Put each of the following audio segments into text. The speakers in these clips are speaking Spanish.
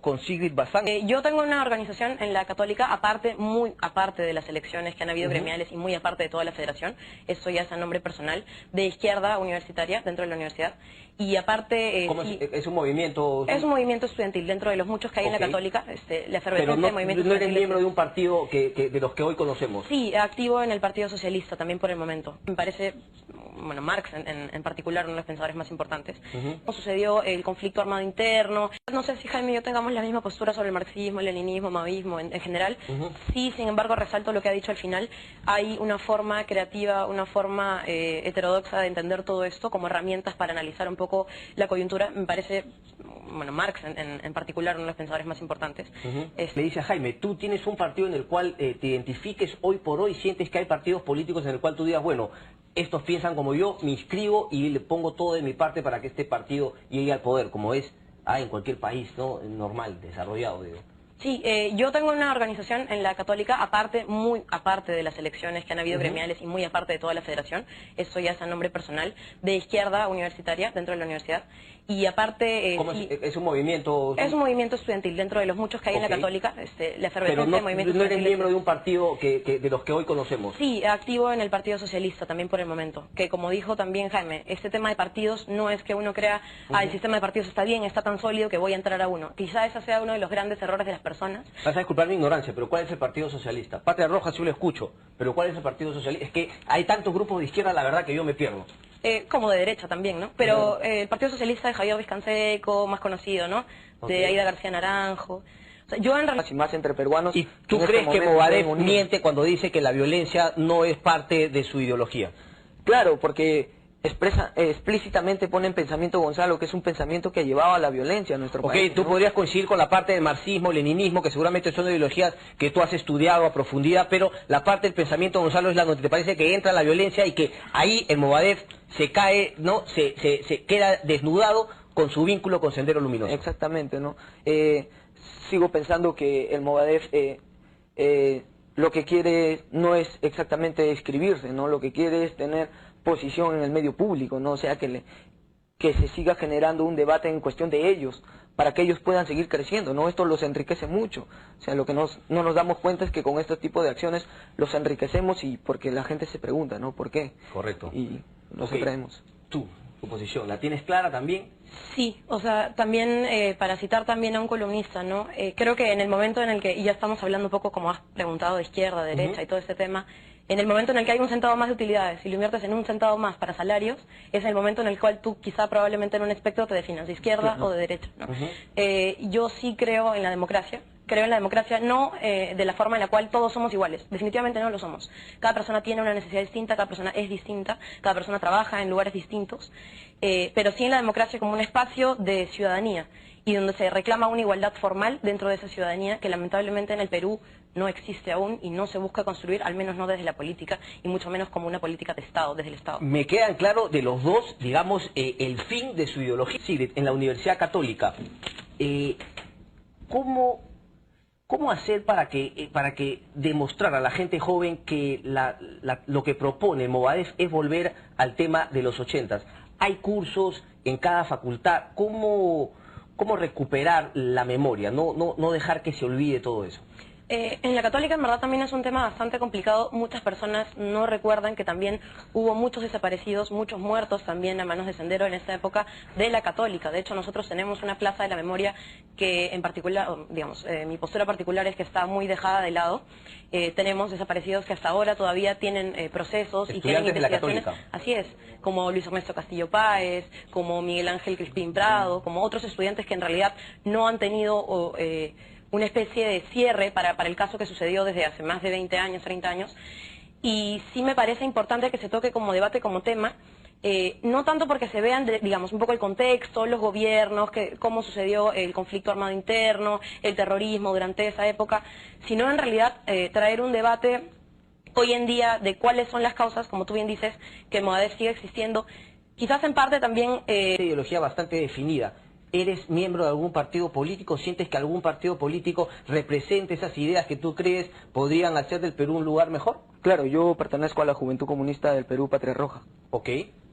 con Sigrid Bazán. Yo tengo una organización en la Católica, muy aparte de las elecciones que han habido gremiales y muy aparte de toda la federación, eso ya es a nombre personal, de izquierda universitaria dentro de la universidad. Y aparte... ¿Cómo es un movimiento? Es un movimiento estudiantil dentro de los muchos que hay en la Católica, la efervescencia de movimientos no eres miembro de un partido de los que hoy conocemos. Sí, activo en el Partido Socialista también por el momento. Me parece, bueno, Marx en particular, uno de los pensadores más importantes. Sucedió el conflicto armado interno. No sé si Jaime y yo tengamos la misma postura sobre el marxismo, el leninismo, maoísmo en general. Sí, sin embargo, resalto lo que ha dicho al final. Hay una forma creativa, una forma heterodoxa de entender todo esto como herramientas para analizar un poco la coyuntura. Me parece, bueno, Marx en particular, uno de los pensadores más importantes. Le dice a Jaime, tú tienes un partido en el cual te identifiques hoy por hoy, sientes que hay partidos políticos en el cual tú digas, bueno, estos piensan como yo, me inscribo y le pongo todo de mi parte para que este partido llegue al poder, como es en cualquier país, ¿no? Normal, desarrollado, digo. Sí, yo tengo una organización en la Católica, muy aparte de las elecciones que han habido gremiales y muy aparte de toda la federación, eso ya es a nombre personal, de izquierda universitaria dentro de la universidad. Y aparte... ¿Cómo es un movimiento? Es un movimiento estudiantil dentro de los muchos que hay en la Católica, la efervescencia de movimientos no eres miembro de un partido de los que hoy conocemos. Sí, activo en el Partido Socialista también por el momento, que como dijo también Jaime, este tema de partidos no es que uno crea, el sistema de partidos está bien, está tan sólido que voy a entrar a uno. Quizá ese sea uno de los grandes errores de las personas. Vas a disculpar mi ignorancia, pero ¿cuál es el Partido Socialista? Patria Roja sí lo escucho, pero ¿cuál es el Partido Socialista? Es que hay tantos grupos de izquierda, la verdad que yo me pierdo. Como de derecha también, ¿no? Pero el Partido Socialista de Javier Vizcanseco, más conocido, ¿no? De Aida García Naranjo. O sea, yo en realidad... Más entre peruanos. ¿Y tú crees que Movadef miente cuando dice que la violencia no es parte de su ideología? Claro, porque explícitamente pone en pensamiento Gonzalo, que es un pensamiento que ha llevado a la violencia a nuestro país. Tú podrías coincidir con la parte del marxismo, leninismo, que seguramente son ideologías que tú has estudiado a profundidad, pero la parte del pensamiento Gonzalo es la donde te parece que entra la violencia y que ahí el Movadef se cae, ¿no? Se queda desnudado con su vínculo con Sendero Luminoso. Exactamente, ¿no? Sigo pensando que el Movadef lo que quiere no es exactamente escribirse, ¿no? Lo que quiere es tener posición en el medio público, ¿no? O sea, que se siga generando un debate en cuestión de ellos, para que ellos puedan seguir creciendo, ¿no? Esto los enriquece mucho. O sea, lo que no nos damos cuenta es que con este tipo de acciones los enriquecemos y porque la gente se pregunta, ¿no? ¿Por qué? Correcto. Y nos traemos. Tu posición, ¿la tienes clara también? Sí, o sea, también para citar también a un columnista, ¿no? Creo que en el momento en el que, y ya estamos hablando un poco como has preguntado de izquierda, derecha y todo este tema, en el momento en el que hay un centavo más de utilidades y lo inviertes en un centavo más para salarios, es el momento en el cual tú quizá probablemente en un espectro te definas de izquierda o de derecha, ¿no? Yo sí creo en la democracia. Creo en la democracia no de la forma en la cual todos somos iguales. Definitivamente no lo somos. Cada persona tiene una necesidad distinta, cada persona es distinta, cada persona trabaja en lugares distintos, pero sí en la democracia como un espacio de ciudadanía y donde se reclama una igualdad formal dentro de esa ciudadanía que lamentablemente en el Perú no existe aún y no se busca construir, al menos no desde la política y mucho menos como una política de Estado, desde el Estado. Me quedan claro de los dos, digamos, el fin de su ideología. Sí, en la Universidad Católica, ¿cómo hacer para que demostrar a la gente joven que lo que propone Movadef es volver al tema de los 80s? Hay cursos en cada facultad. ¿Cómo recuperar la memoria? No dejar que se olvide todo eso. En la Católica en verdad también es un tema bastante complicado. Muchas personas no recuerdan que también hubo muchos desaparecidos, muchos muertos también a manos de Sendero en esta época de la Católica. De hecho nosotros tenemos una plaza de la memoria que en particular, digamos, mi postura particular es que está muy dejada de lado. Tenemos desaparecidos que hasta ahora todavía tienen procesos y tienen investigaciones. Así es, como Luis Ernesto Castillo Páez, como Miguel Ángel Crispín Prado, como otros estudiantes que en realidad no han tenido una especie de cierre para el caso que sucedió desde hace más de 20 años, 30 años, y sí me parece importante que se toque como debate, como tema, no tanto porque se vean, digamos, un poco el contexto, los gobiernos, cómo sucedió el conflicto armado interno, el terrorismo durante esa época, sino en realidad traer un debate hoy en día de cuáles son las causas, como tú bien dices, que Movadef sigue existiendo, quizás en parte también... Una ideología bastante definida. ¿Eres miembro de algún partido político? ¿Sientes que algún partido político represente esas ideas que tú crees podrían hacer del Perú un lugar mejor? Claro, yo pertenezco a la Juventud Comunista del Perú, Patria Roja. Ok.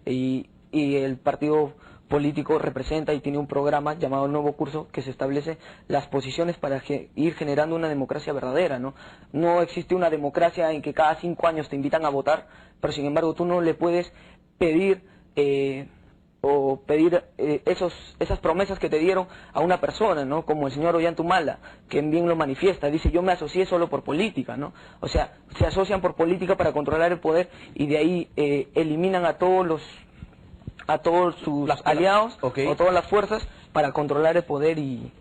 Y el partido político representa y tiene un programa llamado Nuevo Curso que se establece las posiciones para ir generando una democracia verdadera, ¿no? No existe una democracia en que cada 5 años te invitan a votar, pero sin embargo tú no le puedes pedir esas promesas que te dieron a una persona, ¿no? Como el señor Ollantumala, que bien lo manifiesta, dice: yo me asocié solo por política, ¿no? O sea, se asocian por política para controlar el poder y de ahí eliminan a todos sus aliados o todas las fuerzas para controlar el poder y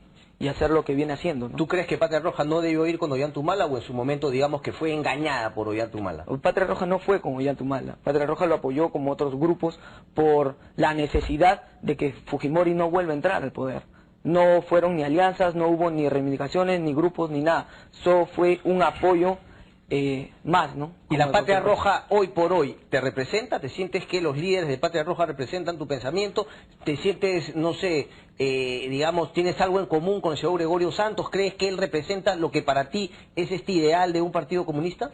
hacer lo que viene haciendo, ¿no? ¿Tú crees que Patria Roja no debió ir con Ollantumala o en su momento, digamos, que fue engañada por Ollantumala? Patria Roja no fue con Ollantumala. Patria Roja lo apoyó como otros grupos por la necesidad de que Fujimori no vuelva a entrar al poder. No fueron ni alianzas, no hubo ni reivindicaciones, ni grupos, ni nada. Solo fue un apoyo más, ¿no? ¿Y la Patria Roja hoy por hoy te representa? ¿Te sientes que los líderes de Patria Roja representan tu pensamiento? ¿Te sientes, no sé, digamos, tienes algo en común con el señor Gregorio Santos? ¿Crees que él representa lo que para ti es este ideal de un partido comunista?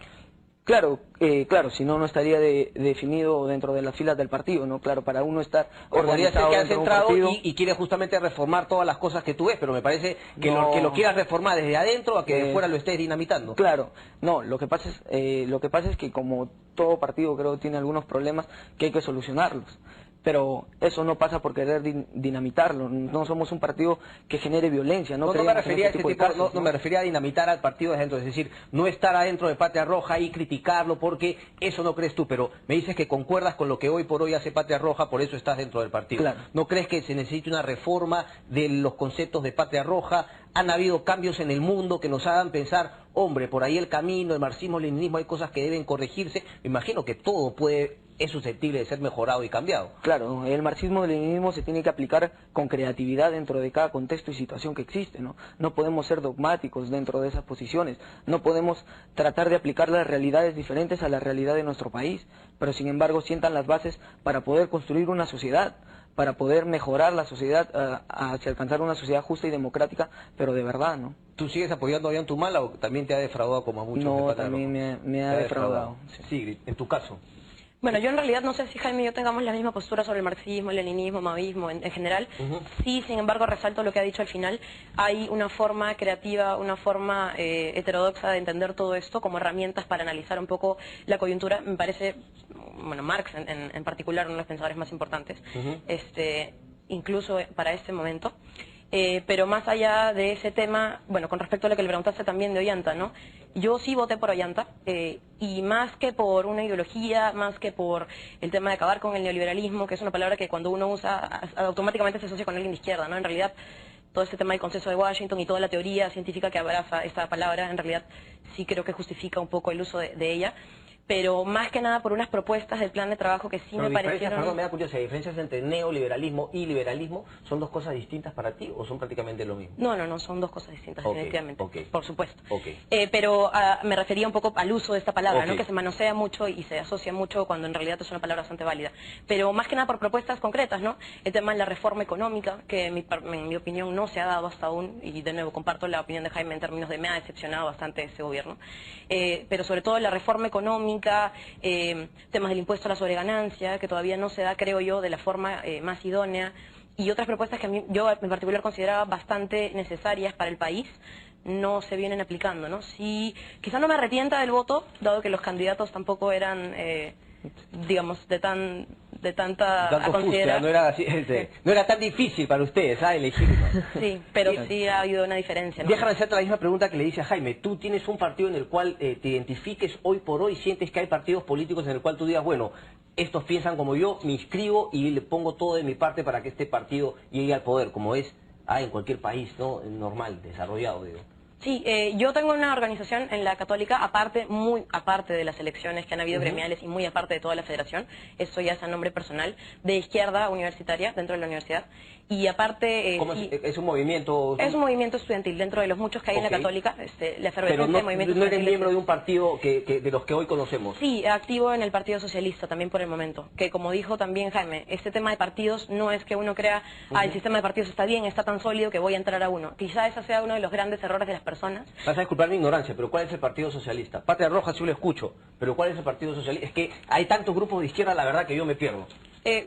Claro, claro, si no, no estaría definido dentro de las filas del partido, ¿no? Claro, para uno estar organizado que has dentro de un entrado partido y quieres justamente reformar todas las cosas que tú ves, pero me parece que, que lo quieras reformar desde adentro a que de fuera lo estés dinamitando. Claro, no, lo que pasa es que como todo partido creo tiene algunos problemas que hay que solucionarlos. Pero eso no pasa por querer dinamitarlo. No somos un partido que genere violencia. No me refería a ese tipo, no me refería a dinamitar al partido desde adentro. Es decir, no estar adentro de Patria Roja y criticarlo porque eso no crees tú. Pero me dices que concuerdas con lo que hoy por hoy hace Patria Roja, por eso estás dentro del partido. Claro. ¿No crees que se necesite una reforma de los conceptos de Patria Roja? Han habido cambios en el mundo que nos hagan pensar, hombre, por ahí el camino, el marxismo-leninismo, hay cosas que deben corregirse. Me imagino que todo es susceptible de ser mejorado y cambiado. Claro, el marxismo-leninismo se tiene que aplicar con creatividad dentro de cada contexto y situación que existe, ¿no? No podemos ser dogmáticos dentro de esas posiciones, no podemos tratar de aplicar las realidades diferentes a la realidad de nuestro país, pero sin embargo sientan las bases para poder construir una sociedad, para poder mejorar la sociedad hacia alcanzar una sociedad justa y democrática, pero de verdad, ¿no? ¿Tú sigues apoyando a Ollantumala o también te ha defraudado como a muchos? No, también me ha defraudado. Sí, en tu caso. Bueno, yo en realidad no sé si Jaime y yo tengamos la misma postura sobre el marxismo, el leninismo, maoísmo en general. Sí, sin embargo, resalto lo que ha dicho al final. Hay una forma creativa, una forma heterodoxa de entender todo esto como herramientas para analizar un poco la coyuntura. Me parece, bueno, Marx en particular, uno de los pensadores más importantes, incluso para este momento. Pero más allá de ese tema, bueno, con respecto a lo que le preguntaste también de Ollanta, ¿no? Yo sí voté por Ollanta, y más que por una ideología, más que por el tema de acabar con el neoliberalismo, que es una palabra que cuando uno usa automáticamente se asocia con alguien de izquierda, ¿no? En realidad, todo este tema del consenso de Washington y toda la teoría científica que abraza esta palabra, en realidad sí creo que justifica un poco el uso de ella. Pero más que nada por unas propuestas del plan de trabajo que sí me parecieron... Perdón, me da curiosidad, ¿diferencias entre neoliberalismo y liberalismo son dos cosas distintas para ti o son prácticamente lo mismo? No, son dos cosas distintas, definitivamente, por supuesto. Okay. Pero me refería un poco al uso de esta palabra, ¿no? Que se manosea mucho y se asocia mucho cuando en realidad es una palabra bastante válida. Pero más que nada por propuestas concretas, ¿no? El tema de la reforma económica, que en mi opinión no se ha dado hasta aún, y de nuevo comparto la opinión de Jaime en términos de me ha decepcionado bastante ese gobierno. Pero sobre todo la reforma económica, temas del impuesto a la sobreganancia, que todavía no se da, creo yo, de la forma más idónea, y otras propuestas que yo en particular consideraba bastante necesarias para el país, no se vienen aplicando, ¿no? Sí, quizá no me arrepienta del voto, dado que los candidatos tampoco eran, digamos, de tanta a considerar. No era, no era tan difícil para ustedes, elegirlo. Sí, pero sí ha habido una diferencia, ¿no? Déjame hacerte la misma pregunta que le dice a Jaime. Tú tienes un partido en el cual te identifiques hoy por hoy, sientes que hay partidos políticos en el cual tú digas, bueno, estos piensan como yo, me inscribo y le pongo todo de mi parte para que este partido llegue al poder, como es en cualquier país, ¿no? Normal, desarrollado, digo. Sí, yo tengo una organización en la Católica, muy aparte de las elecciones que han habido gremiales y muy aparte de toda la federación, eso ya es a nombre personal, de izquierda universitaria dentro de la universidad. Y aparte... ¿Cómo es un movimiento? Es un movimiento estudiantil dentro de los muchos que hay en la Católica, la efervescencia de movimiento no eres miembro de un partido de los que hoy conocemos. Sí, activo en el Partido Socialista también por el momento, que como dijo también Jaime, este tema de partidos no es que uno crea, el sistema de partidos está bien, está tan sólido que voy a entrar a uno. Quizá ese sea uno de los grandes errores de las personas. Vas a disculpar mi ignorancia, pero ¿cuál es el Partido Socialista? Patria Roja sí lo escucho, pero ¿cuál es el Partido Socialista? Es que hay tantos grupos de izquierda, la verdad que yo me pierdo.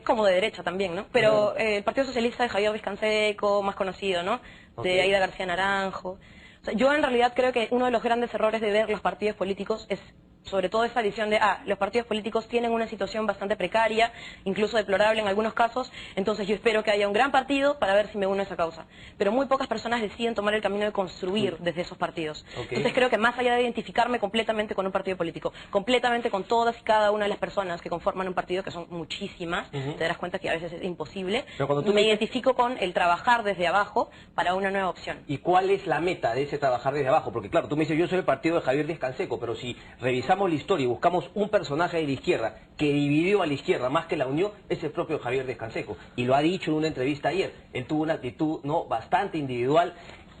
como de derecha también, ¿no? Pero el Partido Socialista de Javier Vizcanseco, más conocido, ¿no? De Aida García Naranjo. O sea, yo en realidad creo que uno de los grandes errores de ver los partidos políticos es sobre todo esa visión de, los partidos políticos tienen una situación bastante precaria, incluso deplorable en algunos casos, entonces yo espero que haya un gran partido para ver si me uno a esa causa. Pero muy pocas personas deciden tomar el camino de construir desde esos partidos. Entonces creo que más allá de identificarme completamente con un partido político, completamente con todas y cada una de las personas que conforman un partido, que son muchísimas, te darás cuenta que a veces es imposible, me identifico con el trabajar desde abajo para una nueva opción. ¿Y cuál es la meta de ese trabajar desde abajo? Porque claro, tú me dices, yo soy el partido de Javier Vizcanseco, pero si revisamos la historia y buscamos un personaje de la izquierda que dividió a la izquierda más que la unió, es el propio Javier Vizcanseco. Y lo ha dicho en una entrevista ayer. Él tuvo una actitud bastante individual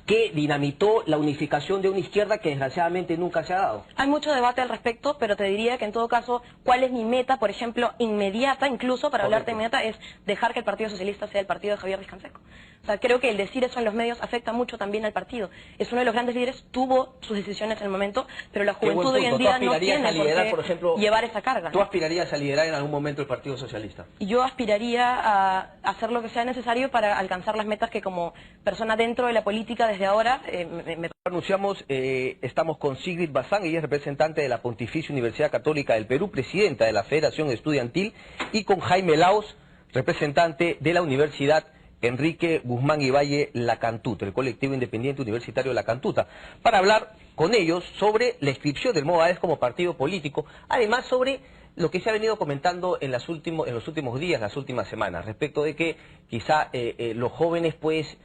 que dinamitó la unificación de una izquierda que desgraciadamente nunca se ha dado. Hay mucho debate al respecto, pero te diría que en todo caso, ¿cuál es mi meta, por ejemplo, inmediata, incluso para hablarte inmediata, es dejar que el Partido Socialista sea el partido de Javier Vizcanseco? O sea, creo que el decir eso en los medios afecta mucho también al partido. Es uno de los grandes líderes, tuvo sus decisiones en el momento, pero la juventud de hoy en día no tiene por qué llevar esa carga. ¿Tú aspirarías a liderar en algún momento el Partido Socialista? Yo aspiraría a hacer lo que sea necesario para alcanzar las metas que como persona dentro de la política desde ahora Anunciamos, estamos con Sigrid Bazán, ella es representante de la Pontificia Universidad Católica del Perú, presidenta de la Federación Estudiantil, y con Jaime Laos, representante de la Universidad Enrique Guzmán y Valle La Cantuta, el colectivo independiente universitario La Cantuta, para hablar con ellos sobre la inscripción del Movadef como partido político, además sobre lo que se ha venido comentando en los últimos días, las últimas semanas, respecto de que quizá los jóvenes pues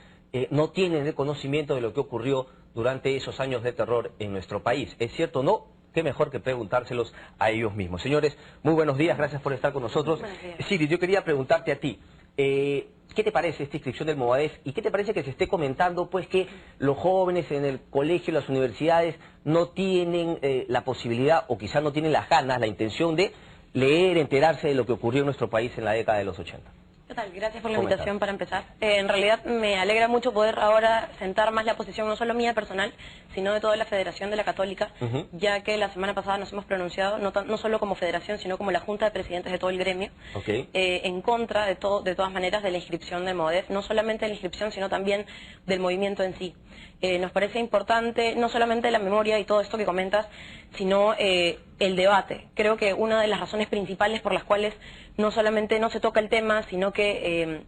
no tienen el conocimiento de lo que ocurrió durante esos años de terror en nuestro país. ¿Es cierto o no? Qué mejor que preguntárselos a ellos mismos. Señores, muy buenos días, gracias por estar con nosotros. Siri, yo quería preguntarte a ti, ¿qué te parece esta inscripción del Movadef y qué te parece que se esté comentando pues que los jóvenes en el colegio, las universidades no tienen la posibilidad o quizás no tienen las ganas, la intención de leer, enterarse de lo que ocurrió en nuestro país en la década de los 80? ¿Qué tal? Gracias por la invitación para empezar. En realidad me alegra mucho poder ahora sentar más la posición, no solo mía personal, sino de toda la Federación de la Católica, ya que la semana pasada nos hemos pronunciado, no solo como federación, sino como la Junta de Presidentes de todo el gremio, en contra de todas maneras de la inscripción del Movadef, no solamente de la inscripción, sino también del movimiento en sí. Nos parece importante no solamente la memoria y todo esto que comentas, sino el debate. Creo que una de las razones principales por las cuales no solamente no se toca el tema, sino que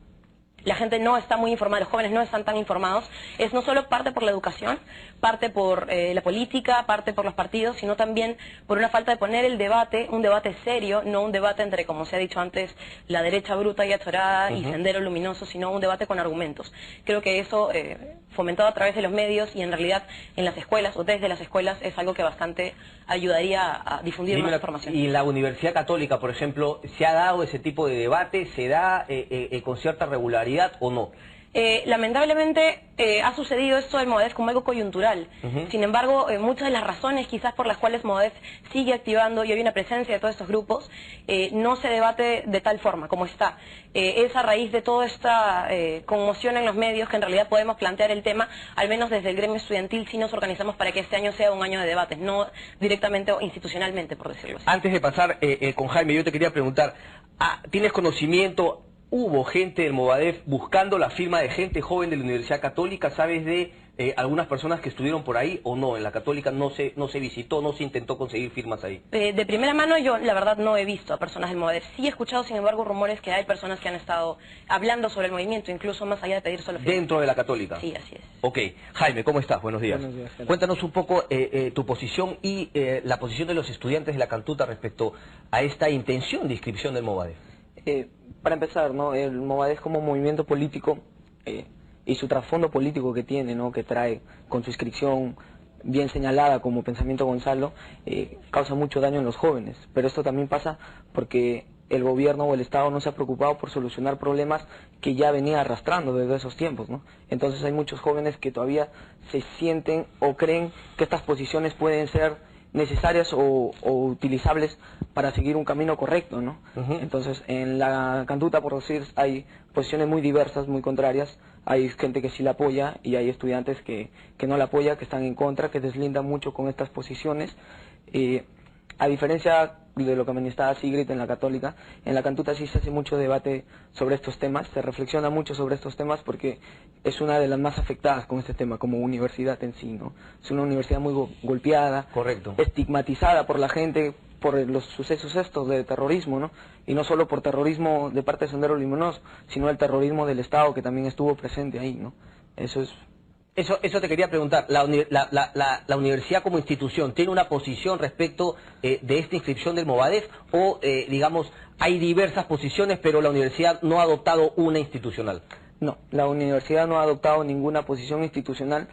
la gente no está muy informada, los jóvenes no están tan informados, es no solo parte por la educación, parte por la política, parte por los partidos, sino también por una falta de poner el debate, un debate serio, no un debate entre, como se ha dicho antes, la derecha bruta y achorada y sendero luminoso, sino un debate con argumentos. Creo que eso, fomentado a través de los medios y en realidad en las escuelas o desde las escuelas, es algo que bastante ayudaría a difundir más información. ¿Y la Universidad Católica, por ejemplo, se ha dado ese tipo de debate? ¿Se da con cierta regularidad o no? Lamentablemente ha sucedido esto del Movadef como algo coyuntural. Sin embargo, muchas de las razones quizás por las cuales Movadef sigue activando y hay una presencia de todos estos grupos, no se debate de tal forma como está. Es a raíz de toda esta conmoción en los medios que en realidad podemos plantear el tema, al menos desde el gremio estudiantil sí nos organizamos para que este año sea un año de debates, no directamente o institucionalmente, por decirlo así. Antes de pasar con Jaime, yo te quería preguntar, ¿tienes conocimiento? ¿Hubo gente del Movadef buscando la firma de gente joven de la Universidad Católica? ¿Sabes de algunas personas que estuvieron por ahí o no? En la Católica no se visitó, no se intentó conseguir firmas ahí. De primera mano yo la verdad no he visto a personas del Movadef. Sí he escuchado sin embargo rumores que hay personas que han estado hablando sobre el movimiento, incluso más allá de pedir solo firmas. ¿Dentro de la Católica? Sí, así es. Ok. Jaime, ¿cómo estás? Buenos días. Buenos días. Cuéntanos un poco tu posición y la posición de los estudiantes de la Cantuta respecto a esta intención de inscripción del Movadef. Para empezar, ¿no? El Movadef como movimiento político y su trasfondo político que tiene, ¿no? Que trae con su inscripción bien señalada como Pensamiento Gonzalo, causa mucho daño en los jóvenes. Pero esto también pasa porque el gobierno o el Estado no se ha preocupado por solucionar problemas que ya venía arrastrando desde esos tiempos, ¿no? Entonces hay muchos jóvenes que todavía se sienten o creen que estas posiciones pueden ser necesarias o utilizables para seguir un camino correcto, ¿no? Entonces, en la Cantuta, por decir, hay posiciones muy diversas, muy contrarias. Hay gente que sí la apoya y hay estudiantes que no la apoya, que están en contra, que deslindan mucho con estas posiciones. A diferencia de lo que manifestaba Sigrid en la Católica. En la Cantuta sí se hace mucho debate sobre estos temas, se reflexiona mucho sobre estos temas porque es una de las más afectadas con este tema como universidad en sí, ¿no? Es una universidad muy golpeada, Correcto. estigmatizada por la gente, por los sucesos estos de terrorismo, ¿no? Y no solo por terrorismo de parte de Sendero Luminoso, sino el terrorismo del Estado que también estuvo presente ahí, ¿no? Eso es... Eso te quería preguntar. ¿La universidad como institución tiene una posición respecto de esta inscripción del Movadef o, digamos, hay diversas posiciones pero la universidad no ha adoptado una institucional? No, la universidad no ha adoptado ninguna posición institucional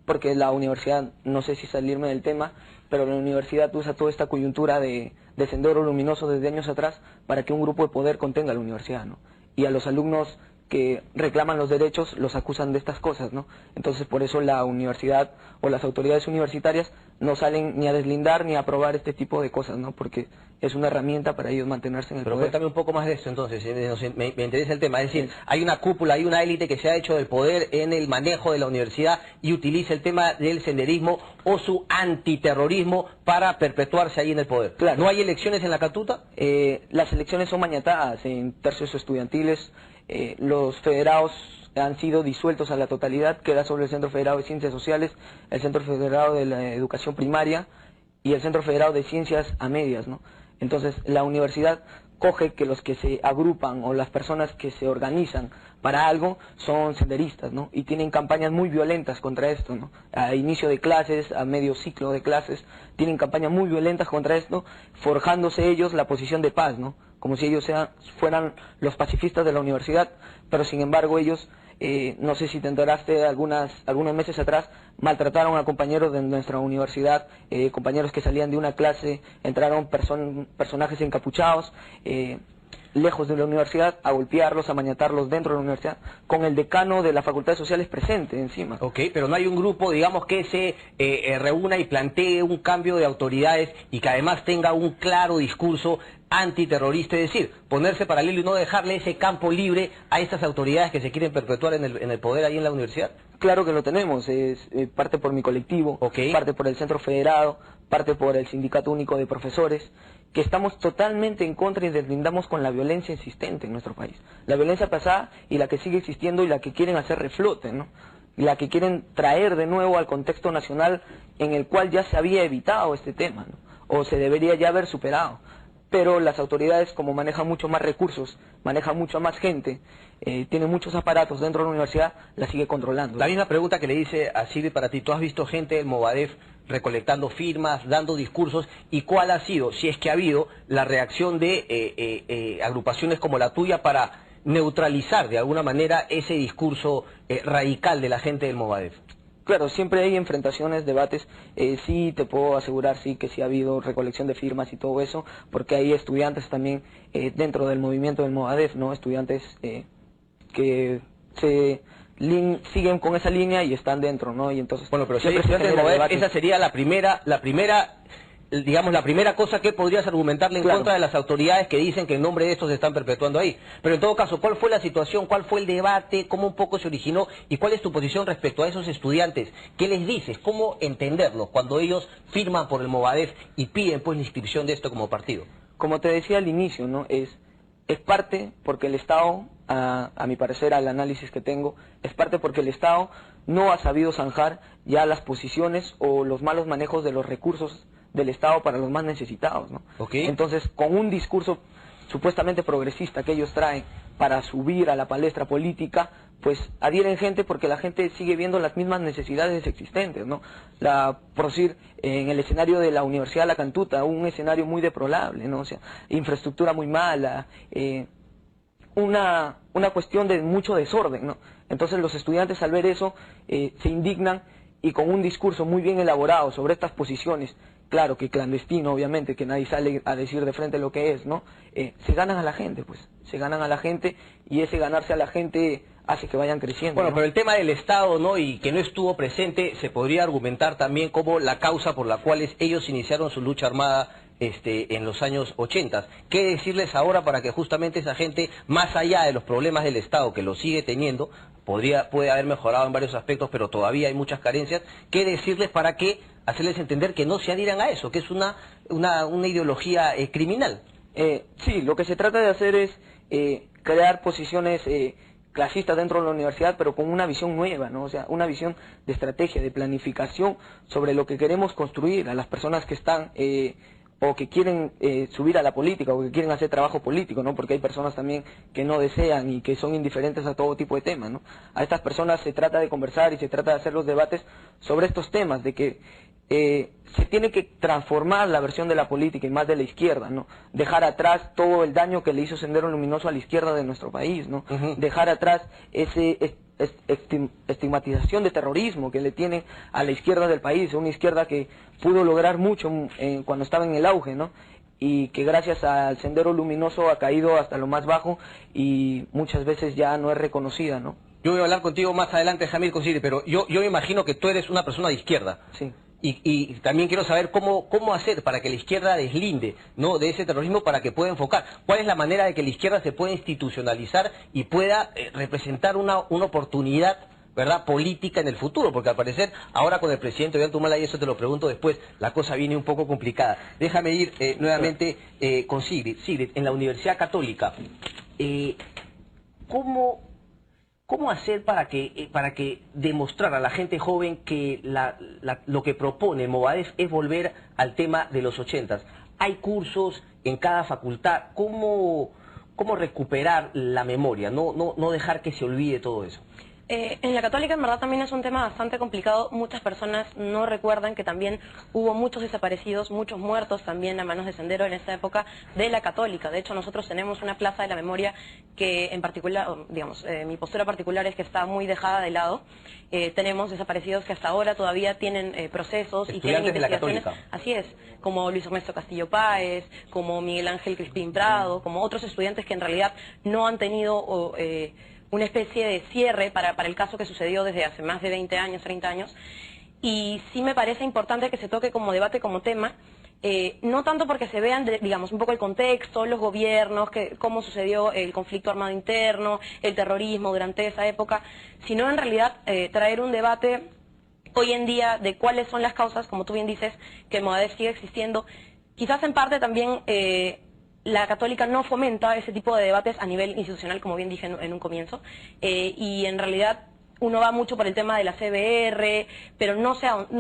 porque la universidad, no sé si salirme del tema, pero la universidad usa toda esta coyuntura de Sendero Luminoso desde años atrás para que un grupo de poder contenga a la universidad, ¿no? Y a los alumnos que reclaman los derechos los acusan de estas cosas, ¿no? Entonces por eso la universidad o las autoridades universitarias no salen ni a deslindar ni a aprobar este tipo de cosas, ¿no? Porque es una herramienta para ellos mantenerse en el Pero poder. cuéntame un poco más de esto entonces, me interesa el tema. Es decir, hay una cúpula, hay una élite que se ha hecho del poder en el manejo de la universidad y utiliza el tema del senderismo o su antiterrorismo para perpetuarse ahí en el poder. Claro. ¿No hay elecciones en la Cantuta? Las elecciones son mañatadas en tercios estudiantiles. Los federados han sido disueltos a la totalidad, queda sobre el Centro Federado de Ciencias Sociales, el Centro Federado de la Educación Primaria y el Centro Federado de Ciencias a medias, ¿no? Entonces la universidad coge que los que se agrupan o las personas que se organizan para algo son senderistas, ¿no? Y tienen campañas muy violentas contra esto, ¿no? A inicio de clases, a medio ciclo de clases, tienen campañas muy violentas contra esto, forjándose ellos la posición de paz, ¿no? Como si ellos fueran los pacifistas de la universidad, pero sin embargo ellos, no sé si te enteraste, algunos meses atrás maltrataron a compañeros de nuestra universidad, compañeros que salían de una clase, entraron personajes encapuchados, lejos de la universidad, a golpearlos, a maniatarlos dentro de la universidad, con el decano de la Facultad de Sociales presente encima. Ok, pero no hay un grupo, digamos, que se reúna y plantee un cambio de autoridades y que además tenga un claro discurso antiterrorista, es decir, ponerse paralelo y no dejarle ese campo libre a estas autoridades que se quieren perpetuar en el poder ahí en la universidad. Claro que lo tenemos, es parte por mi colectivo, Okay. parte por el Centro Federado, parte por el Sindicato Único de Profesores, que estamos totalmente en contra y deslindamos con la violencia existente en nuestro país. La violencia pasada y la que sigue existiendo y la que quieren hacer reflote, ¿no? Y la que quieren traer de nuevo al contexto nacional en el cual ya se había evitado este tema, ¿no? O se debería ya haber superado. Pero las autoridades, como manejan mucho más recursos, manejan mucho más gente, tienen muchos aparatos dentro de la universidad, la sigue controlando. La misma pregunta que le hice a Silvia para ti. ¿Tú has visto gente del Movadef recolectando firmas, dando discursos? ¿Y cuál ha sido, si es que ha habido, la reacción de agrupaciones como la tuya para neutralizar de alguna manera ese discurso radical de la gente del Movadef? Claro, siempre hay enfrentaciones, debates, sí te puedo asegurar sí que sí ha habido recolección de firmas y todo eso, porque hay estudiantes también dentro del movimiento del Movadef, ¿no? Estudiantes que siguen con esa línea y están dentro, ¿no? Y entonces bueno, pero si hay siempre se estudiantes del genera Movadef, debate. esa sería la primera cosa que podrías argumentarle en Claro. contra de las autoridades que dicen que en nombre de estos se están perpetuando ahí. Pero en todo caso, ¿cuál fue la situación? ¿Cuál fue el debate? ¿Cómo un poco se originó? ¿Y cuál es tu posición respecto a esos estudiantes? ¿Qué les dices? ¿Cómo entenderlos cuando ellos firman por el Movadef y piden pues la inscripción de esto como partido? Como te decía al inicio, ¿no? Es parte porque el Estado, a mi parecer, al análisis que tengo, es parte porque el Estado no ha sabido zanjar ya las posiciones o los malos manejos de los recursos del Estado para los más necesitados, ¿no? Okay. Entonces, con un discurso supuestamente progresista que ellos traen para subir a la palestra política, pues adhieren gente porque la gente sigue viendo las mismas necesidades existentes, ¿no? Por decir, en el escenario de la Universidad de La Cantuta, un escenario muy deplorable, ¿no? O sea, infraestructura muy mala, una cuestión de mucho desorden, ¿no? Entonces los estudiantes al ver eso se indignan y con un discurso muy bien elaborado sobre estas posiciones, claro que clandestino obviamente, que nadie sale a decir de frente lo que es, ¿no? Se ganan a la gente, pues, se ganan a la gente y ese ganarse a la gente hace que vayan creciendo. Bueno, ¿no? pero el tema del Estado, ¿no? Y que no estuvo presente, se podría argumentar también como la causa por la cual ellos iniciaron su lucha armada en los años 80. ¿Qué decirles ahora para que justamente esa gente, más allá de los problemas del Estado, que lo sigue teniendo, puede haber mejorado en varios aspectos, pero todavía hay muchas carencias, qué decirles para que hacerles entender que no se adhieran a eso, que es una ideología criminal. Sí, lo que se trata de hacer es crear posiciones clasistas dentro de la universidad, pero con una visión nueva, ¿no? O sea, una visión de estrategia, de planificación sobre lo que queremos construir a las personas que están o que quieren subir a la política o que quieren hacer trabajo político, ¿no? Porque hay personas también que no desean y que son indiferentes a todo tipo de temas, ¿no? A estas personas se trata de conversar y se trata de hacer los debates sobre estos temas, de que se tiene que transformar la versión de la política y más de la izquierda, ¿no? Dejar atrás todo el daño que le hizo Sendero Luminoso a la izquierda de nuestro país, ¿no? Dejar atrás ese estigmatización de terrorismo que le tienen a la izquierda del país, una izquierda que pudo lograr mucho cuando estaba en el auge, ¿no? Y que gracias al Sendero Luminoso ha caído hasta lo más bajo y muchas veces ya no es reconocida, ¿no? Yo voy a hablar contigo más adelante, Jamil Consigli, pero yo me imagino que tú eres una persona de izquierda. Sí. Y también quiero saber cómo hacer para que la izquierda deslinde, ¿no?, de ese terrorismo, para que pueda enfocar. ¿Cuál es la manera de que la izquierda se pueda institucionalizar y pueda representar una oportunidad, ¿verdad?, política en el futuro? Porque al parecer, ahora con el presidente Ollanta, y eso te lo pregunto después, la cosa viene un poco complicada. Déjame ir nuevamente con Sigrid. Sigrid, en la Universidad Católica, ¿cómo hacer para que demostrar a la gente joven que lo que propone Movadef es volver al tema de los 80s? Hay cursos en cada facultad. ¿Cómo recuperar la memoria? No dejar que se olvide todo eso. En la Católica en verdad también es un tema bastante complicado. Muchas personas no recuerdan que también hubo muchos desaparecidos, muchos muertos también a manos de Sendero en esta época de la Católica. De hecho, nosotros tenemos una plaza de la memoria que en particular, digamos, mi postura particular es que está muy dejada de lado. Tenemos desaparecidos que hasta ahora todavía tienen procesos y tienen investigaciones. De la Católica. Así es, como Luis Ernesto Castillo Páez, como Miguel Ángel Crispín Prado, como otros estudiantes que en realidad no han tenido una especie de cierre para el caso que sucedió desde hace más de 20 años, 30 años, y sí me parece importante que se toque como debate, como tema, no tanto porque se vean, digamos, un poco el contexto, los gobiernos, cómo sucedió el conflicto armado interno, el terrorismo durante esa época, sino en realidad traer un debate hoy en día de cuáles son las causas, como tú bien dices, que el Movadef sigue existiendo. Quizás en parte también la Católica no fomenta ese tipo de debates a nivel institucional, como bien dije en un comienzo, y en realidad uno va mucho por el tema de la CBR, pero no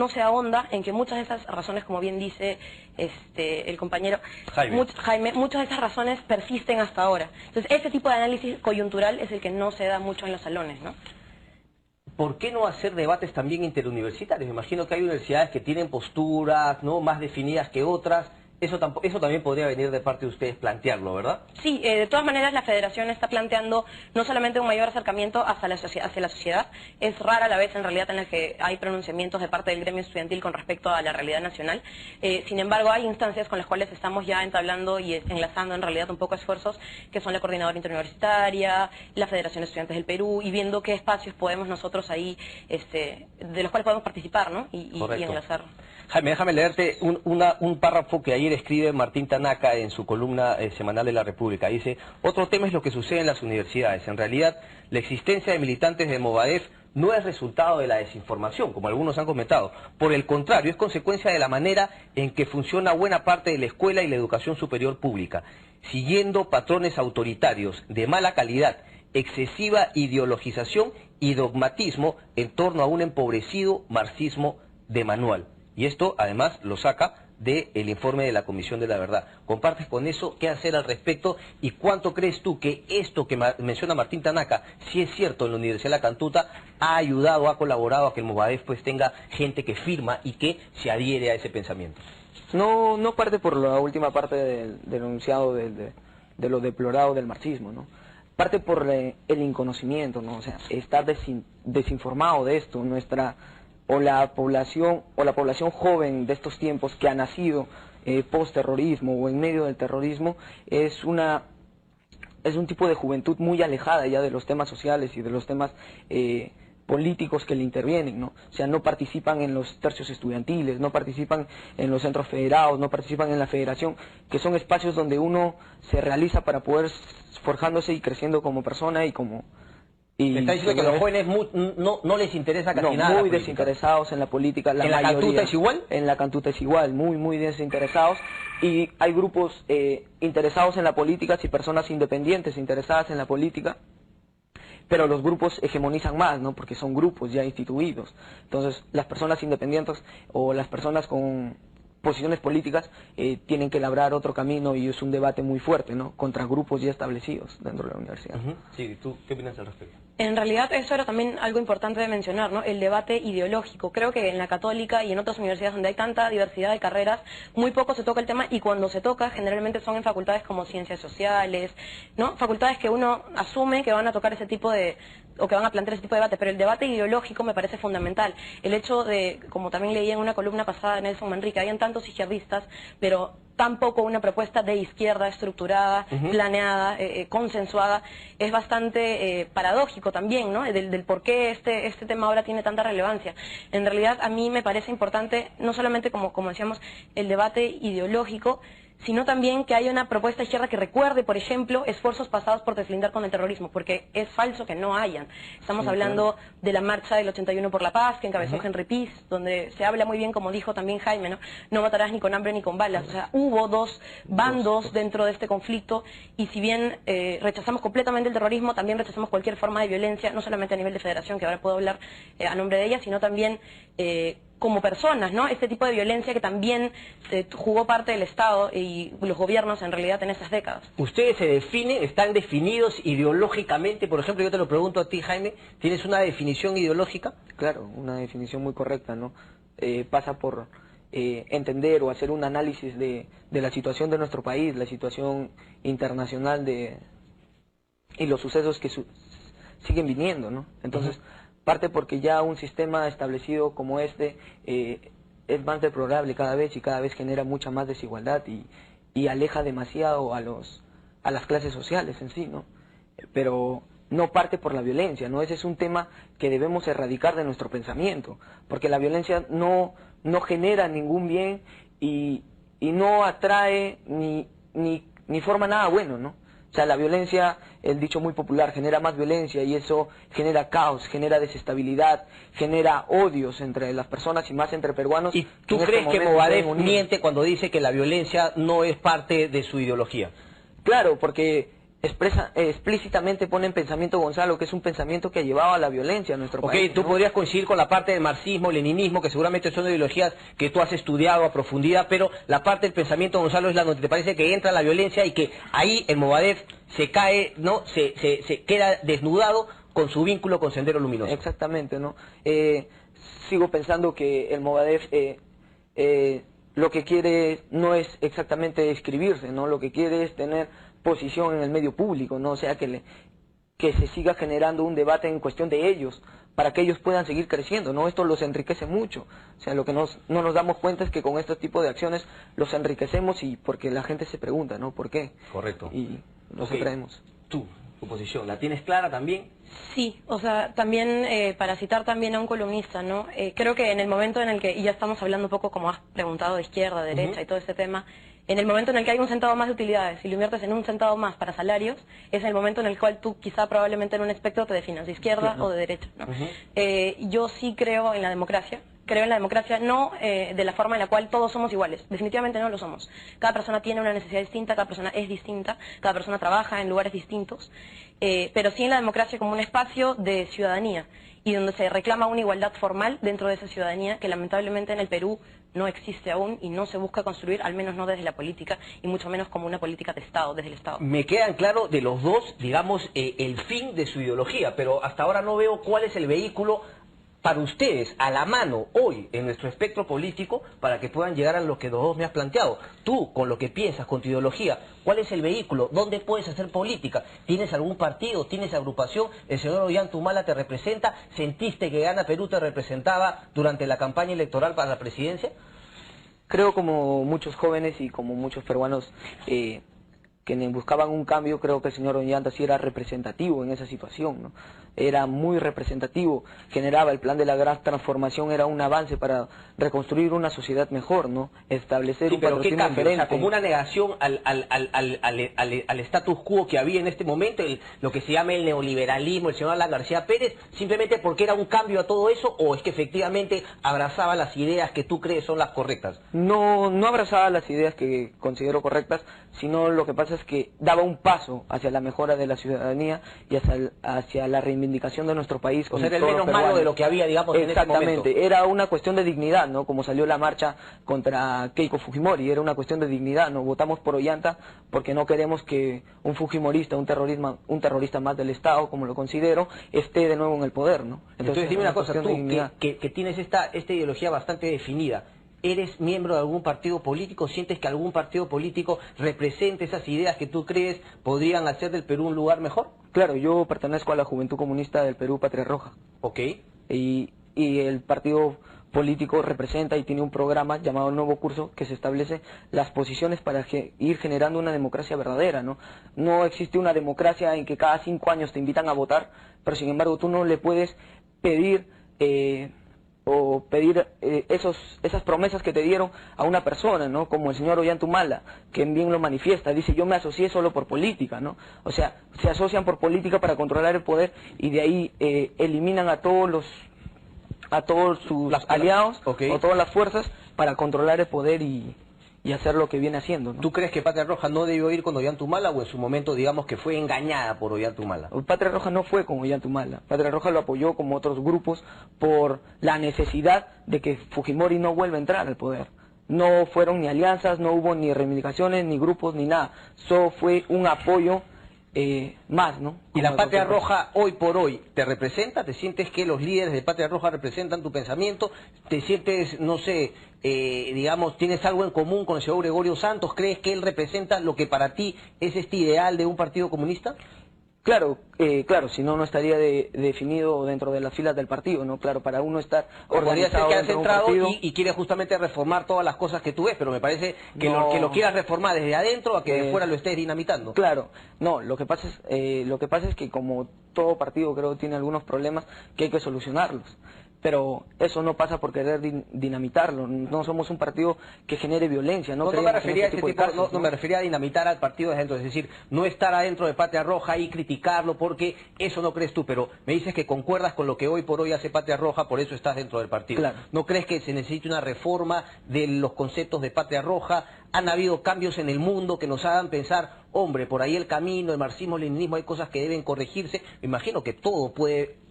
se ahonda en que muchas de esas razones, como bien dice el compañero Jaime, muchas de esas razones persisten hasta ahora. Entonces ese tipo de análisis coyuntural es el que no se da mucho en los salones, ¿no? ¿Por qué no hacer debates también interuniversitarios? Me imagino que hay universidades que tienen posturas, ¿no?, más definidas que otras. Eso también podría venir de parte de ustedes plantearlo, ¿verdad? Sí, de todas maneras la Federación está planteando no solamente un mayor acercamiento hacia la sociedad, es rara la vez en realidad en la que hay pronunciamientos de parte del gremio estudiantil con respecto a la realidad nacional. Sin embargo, hay instancias con las cuales estamos ya entablando y enlazando en realidad un poco esfuerzos, que son la Coordinadora Interuniversitaria, la Federación de Estudiantes del Perú, y viendo qué espacios podemos nosotros ahí, de los cuales podemos participar, ¿no? y enlazar. Jaime, déjame leerte un párrafo que ayer escribe Martín Tanaka en su columna semanal de La República. Dice: otro tema es lo que sucede en las universidades. En realidad, la existencia de militantes de Movadef no es resultado de la desinformación, como algunos han comentado. Por el contrario, es consecuencia de la manera en que funciona buena parte de la escuela y la educación superior pública, siguiendo patrones autoritarios de mala calidad, excesiva ideologización y dogmatismo en torno a un empobrecido marxismo de manual. Y esto, además, lo saca del informe de la Comisión de la Verdad. ¿Compartes con eso? ¿Qué hacer al respecto? ¿Y cuánto crees tú que esto que menciona Martín Tanaka, si es cierto en la Universidad de La Cantuta, ha ayudado, ha colaborado a que el Movadef pues tenga gente que firma y que se adhiere a ese pensamiento? No parte por la última parte del enunciado de lo deplorado del marxismo, ¿no? Parte por el inconocimiento, ¿no? O sea, estar desinformado de esto. La población joven de estos tiempos que ha nacido post-terrorismo o en medio del terrorismo es un tipo de juventud muy alejada ya de los temas sociales y de los temas políticos que le intervienen, ¿no? O sea, no participan en los tercios estudiantiles, no participan en los centros federados, no participan en la federación, que son espacios donde uno se realiza para poder forjándose y creciendo como persona y como Y me está diciendo que los jóvenes no les interesa casi nada. Muy desinteresados en la política. ¿En la Cantuta es igual? En la Cantuta es igual, muy desinteresados. Y hay grupos interesados en la política y personas independientes interesadas en la política. Pero los grupos hegemonizan más, ¿no? Porque son grupos ya instituidos. Entonces, las personas independientes o las personas con posiciones políticas tienen que labrar otro camino y es un debate muy fuerte, ¿no? Contra grupos ya establecidos dentro de la universidad. Sí, ¿tú qué opinas al respecto? En realidad eso era también algo importante de mencionar, ¿no? El debate ideológico. Creo que en la Católica y en otras universidades donde hay tanta diversidad de carreras, muy poco se toca el tema y cuando se toca generalmente son en facultades como ciencias sociales, ¿no? Facultades que uno asume que van a tocar ese tipo de, o que van a plantear ese tipo de debate, pero el debate ideológico me parece fundamental. El hecho de, como también leí en una columna pasada de Nelson Manrique, habían tantos izquierdistas, pero tampoco una propuesta de izquierda estructurada, planeada, consensuada, es bastante paradójico también, ¿no? Del por qué este tema ahora tiene tanta relevancia. En realidad a mí me parece importante, no solamente como decíamos, el debate ideológico, sino también que haya una propuesta izquierda que recuerde, por ejemplo, esfuerzos pasados por deslindar con el terrorismo, porque es falso que no hayan. Estamos hablando de la marcha del 81 por la paz, que encabezó Henry Peace, donde se habla muy bien, como dijo también Jaime, ¿no? No matarás ni con hambre ni con balas. O sea, hubo dos bandos dentro de este conflicto, y si bien rechazamos completamente el terrorismo, también rechazamos cualquier forma de violencia, no solamente a nivel de federación, que ahora puedo hablar a nombre de ella, sino también como personas, ¿no? Este tipo de violencia que también jugó parte del Estado y los gobiernos en realidad en esas décadas. ¿Ustedes se definen, están definidos ideológicamente? Por ejemplo, yo te lo pregunto a ti, Jaime, ¿tienes una definición ideológica? Claro, una definición muy correcta, ¿no? Pasa por entender o hacer un análisis de la situación de nuestro país, la situación internacional y los sucesos que siguen viniendo, ¿no? Entonces, parte porque ya un sistema establecido como este es más deplorable cada vez y cada vez genera mucha más desigualdad y aleja demasiado a las clases sociales en sí, ¿no? Pero no parte por la violencia, ¿no? Ese es un tema que debemos erradicar de nuestro pensamiento, porque la violencia no genera ningún bien y no atrae ni forma nada bueno, ¿no? O sea, la violencia, el dicho muy popular, genera más violencia y eso genera caos, genera desestabilidad, genera odios entre las personas y más entre peruanos. ¿Y tú crees que Movadef miente cuando dice que la violencia no es parte de su ideología? Claro, porque explícitamente pone en pensamiento Gonzalo, que es un pensamiento que ha llevado a la violencia a nuestro país. Tú podrías coincidir con la parte del marxismo, leninismo, que seguramente son ideologías que tú has estudiado a profundidad, pero la parte del pensamiento Gonzalo es la donde te parece que entra la violencia y que ahí el Movadef se cae, ¿no? Se queda desnudado con su vínculo con Sendero Luminoso. Exactamente, ¿no? Sigo pensando que el Movadef lo que quiere no es exactamente escribirse, ¿no? Lo que quiere es tener posición en el medio público, ¿no? O sea, que se siga generando un debate en cuestión de ellos, para que ellos puedan seguir creciendo, ¿no? Esto los enriquece mucho. O sea, lo que no nos damos cuenta es que con este tipo de acciones los enriquecemos y porque la gente se pregunta, ¿no? ¿Por qué? Correcto. Y nos traemos. Tú, tu posición, ¿la tienes clara también? Sí, o sea, también para citar también a un columnista, ¿no? Creo que en el momento en el que, y ya estamos hablando un poco como has preguntado de izquierda, derecha y todo este tema, en el momento en el que hay un centavo más de utilidades y lo inviertes en un centavo más para salarios, es el momento en el cual tú quizá probablemente en un espectro te definas de izquierda o de derecha, ¿no? Yo sí creo en la democracia. Creo en la democracia no de la forma en la cual todos somos iguales, definitivamente no lo somos. Cada persona tiene una necesidad distinta, cada persona es distinta, cada persona trabaja en lugares distintos, pero sí en la democracia como un espacio de ciudadanía y donde se reclama una igualdad formal dentro de esa ciudadanía que lamentablemente en el Perú no existe aún y no se busca construir, al menos no desde la política y mucho menos como una política de Estado, desde el Estado. Me quedan claro de los dos, digamos, el fin de su ideología, pero hasta ahora no veo cuál es el vehículo para ustedes, a la mano, hoy, en nuestro espectro político, para que puedan llegar a lo que los dos me has planteado. Tú, con lo que piensas, con tu ideología, ¿cuál es el vehículo? ¿Dónde puedes hacer política? ¿Tienes algún partido? ¿Tienes agrupación? ¿El señor Ollantumala te representa? ¿Sentiste que Gana Perú te representaba durante la campaña electoral para la presidencia? Creo como muchos jóvenes y como muchos peruanos quienes buscaban un cambio, creo que el señor Ollanta sí era representativo en esa situación, ¿no? Era muy representativo, generaba el plan de la gran transformación, era un avance para reconstruir una sociedad mejor, ¿no? Establecer Sí, un pero ¿qué patrocinio cambio? O sea, diferente. como una negación al status quo que había en este momento, lo que se llama el neoliberalismo, el señor Alan García Pérez, simplemente porque era un cambio a todo eso, o es que efectivamente abrazaba las ideas que tú crees son las correctas. No, no abrazaba las ideas que considero correctas, sino lo que pasa es que daba un paso hacia la mejora de la ciudadanía y hacia la reivindicación de nuestro país. O sea, era el menos malo de lo que había, digamos, en ese momento. Exactamente, era una cuestión de dignidad, ¿no? Como salió la marcha contra Keiko Fujimori, era una cuestión de dignidad, ¿no? Votamos por Ollanta porque no queremos que un fujimorista, un terrorista más del Estado, como lo considero, esté de nuevo en el poder, ¿no? Entonces dime una cosa, tú que tienes esta ideología bastante definida, ¿eres miembro de algún partido político? ¿Sientes que algún partido político represente esas ideas que tú crees podrían hacer del Perú un lugar mejor? Claro, yo pertenezco a la Juventud Comunista del Perú, Patria Roja. Ok. Y el partido político representa y tiene un programa llamado El Nuevo Curso que se establece las posiciones para ir generando una democracia verdadera, ¿no? No existe una democracia en que cada 5 años te invitan a votar, pero sin embargo tú no le puedes pedir esas promesas que te dieron a una persona, ¿no? Como el señor Ollanta Humala, que bien lo manifiesta, dice: yo me asocié solo por política, ¿no? O sea, se asocian por política para controlar el poder y de ahí eliminan a todos sus aliados o todas las fuerzas para controlar el poder y hacer lo que viene haciendo, ¿no? ¿Tú crees que Patria Roja no debió ir con Ollanta Humala o en su momento, digamos, que fue engañada por Ollanta Humala? Patria Roja no fue con Ollanta Humala. Patria Roja lo apoyó como otros grupos por la necesidad de que Fujimori no vuelva a entrar al poder. No fueron ni alianzas, no hubo ni reivindicaciones, ni grupos, ni nada. Solo fue un apoyo más, ¿no? ¿Y la Patria Roja hoy por hoy te representa? ¿Te sientes que los líderes de Patria Roja representan tu pensamiento? ¿Te sientes, no sé, digamos, tienes algo en común con el señor Gregorio Santos? ¿Crees que él representa lo que para ti es este ideal de un partido comunista? Claro, claro, si no, no estaría definido dentro de las filas del partido, ¿no? Claro, para uno estar organizado podría ser que has dentro de un entrado partido y quieres justamente reformar todas las cosas que tú ves, pero me parece que, que lo quieras reformar desde adentro a que de fuera lo estés dinamitando. Claro, no, lo que pasa es que como todo partido creo tiene algunos problemas que hay que solucionarlos. Pero eso no pasa por querer dinamitarlo. No somos un partido que genere violencia. No me refería no me refería a dinamitar al partido desde adentro. Es decir, no estar adentro de Patria Roja y criticarlo porque eso no crees tú. Pero me dices que concuerdas con lo que hoy por hoy hace Patria Roja, por eso estás dentro del partido. Claro. ¿No crees que se necesite una reforma de los conceptos de Patria Roja? Han habido cambios en el mundo que nos hagan pensar, hombre, por ahí el camino, el marxismo-leninismo, hay cosas que deben corregirse. Me imagino que todo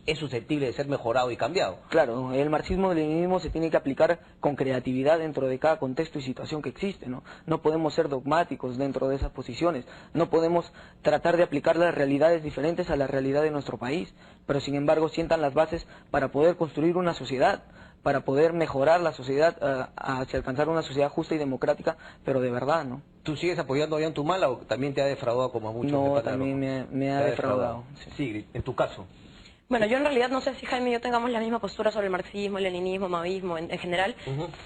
es susceptible de ser mejorado y cambiado. Claro, el marxismo-leninismo se tiene que aplicar con creatividad dentro de cada contexto y situación que existe, ¿no? No podemos ser dogmáticos dentro de esas posiciones, no podemos tratar de aplicar las realidades diferentes a la realidad de nuestro país, pero sin embargo sientan las bases para poder construir una sociedad, para poder mejorar la sociedad hacia alcanzar una sociedad justa y democrática, pero de verdad, ¿no? ¿Tú sigues apoyando a Ollanta Humala o también te ha defraudado como a muchos? No, también me ha defraudado. Sí, en tu caso. Bueno, yo en realidad no sé si Jaime y yo tengamos la misma postura sobre el marxismo, el leninismo, maoísmo en general.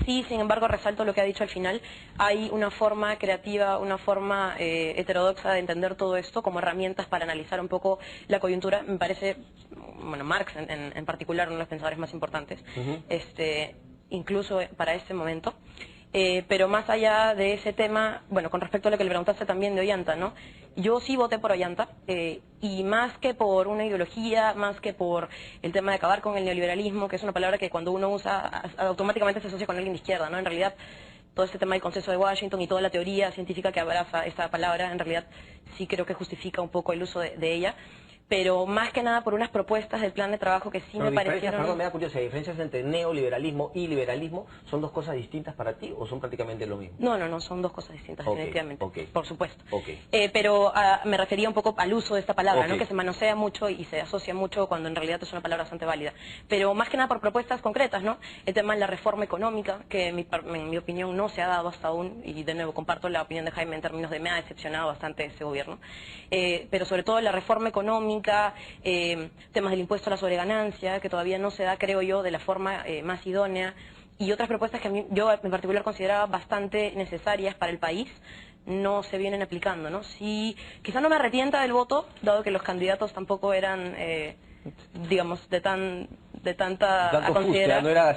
Sí, sin embargo, resalto lo que ha dicho al final. Hay una forma creativa, una forma heterodoxa de entender todo esto como herramientas para analizar un poco la coyuntura. Me parece, bueno, Marx en particular, uno de los pensadores más importantes, incluso para este momento. Pero más allá de ese tema, bueno, con respecto a lo que le preguntaste también de Ollanta, ¿no? Yo sí voté por Ollanta, y más que por una ideología, más que por el tema de acabar con el neoliberalismo, que es una palabra que cuando uno usa automáticamente se asocia con alguien de izquierda, ¿no? En realidad, todo este tema del consenso de Washington y toda la teoría científica que abraza esta palabra, en realidad sí creo que justifica un poco el uso de ella. Pero más que nada por unas propuestas del plan de trabajo que sí me parecieron... Perdón, me da curiosidad, ¿diferencias entre neoliberalismo y liberalismo son dos cosas distintas para ti o son prácticamente lo mismo? No, son dos cosas distintas, definitivamente, por supuesto. Okay. Pero me refería un poco al uso de esta palabra, ¿no? Que se manosea mucho y se asocia mucho cuando en realidad es una palabra bastante válida. Pero más que nada por propuestas concretas, ¿no? El tema de la reforma económica, que en mi opinión no se ha dado hasta aún, y de nuevo comparto la opinión de Jaime en términos de me ha decepcionado bastante ese gobierno. Pero sobre todo la reforma económica, temas del impuesto a la sobreganancia, que todavía no se da, creo yo, de la forma más idónea, y otras propuestas que yo en particular consideraba bastante necesarias para el país, no se vienen aplicando, ¿no? Sí, quizá no me arrepienta del voto, dado que los candidatos tampoco eran, digamos, de tanta a considerar. No era,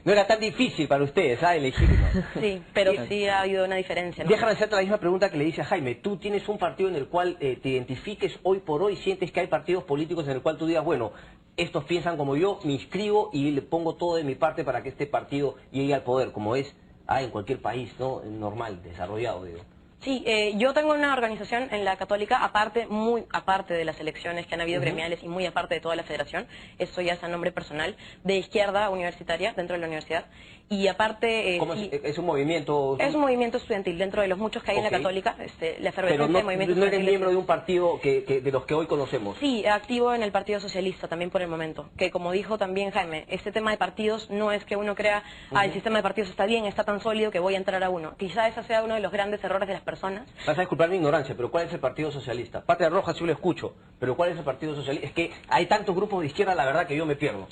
no era tan difícil para ustedes, elegirlo. Sí, pero sí ha habido una diferencia, ¿no? Déjame hacerte la misma pregunta que le hice a Jaime. Tú tienes un partido en el cual te identifiques hoy por hoy, sientes que hay partidos políticos en el cual tú digas, bueno, estos piensan como yo, me inscribo y le pongo todo de mi parte para que este partido llegue al poder, como es en cualquier país, ¿no? Normal, desarrollado, digo. Sí, yo tengo una organización en la Católica, aparte, muy aparte de las elecciones que han habido gremiales y muy aparte de toda la federación, eso ya es a nombre personal, de izquierda universitaria dentro de la universidad. Y aparte... ¿Cómo es un movimiento? Es un movimiento estudiantil dentro de los muchos que hay en la Católica, la efervescencia de movimiento no eres estudiantil. miembro de un partido de los que hoy conocemos. Sí, activo en el Partido Socialista también por el momento, que como dijo también Jaime, este tema de partidos no es que uno crea, el sistema de partidos está bien, está tan sólido que voy a entrar a uno. Quizá ese sea uno de los grandes errores de las personas. Vas a disculpar mi ignorancia, pero ¿cuál es el Partido Socialista? Patria Roja sí lo escucho, pero ¿cuál es el Partido Socialista? Es que hay tantos grupos de izquierda, la verdad que yo me pierdo.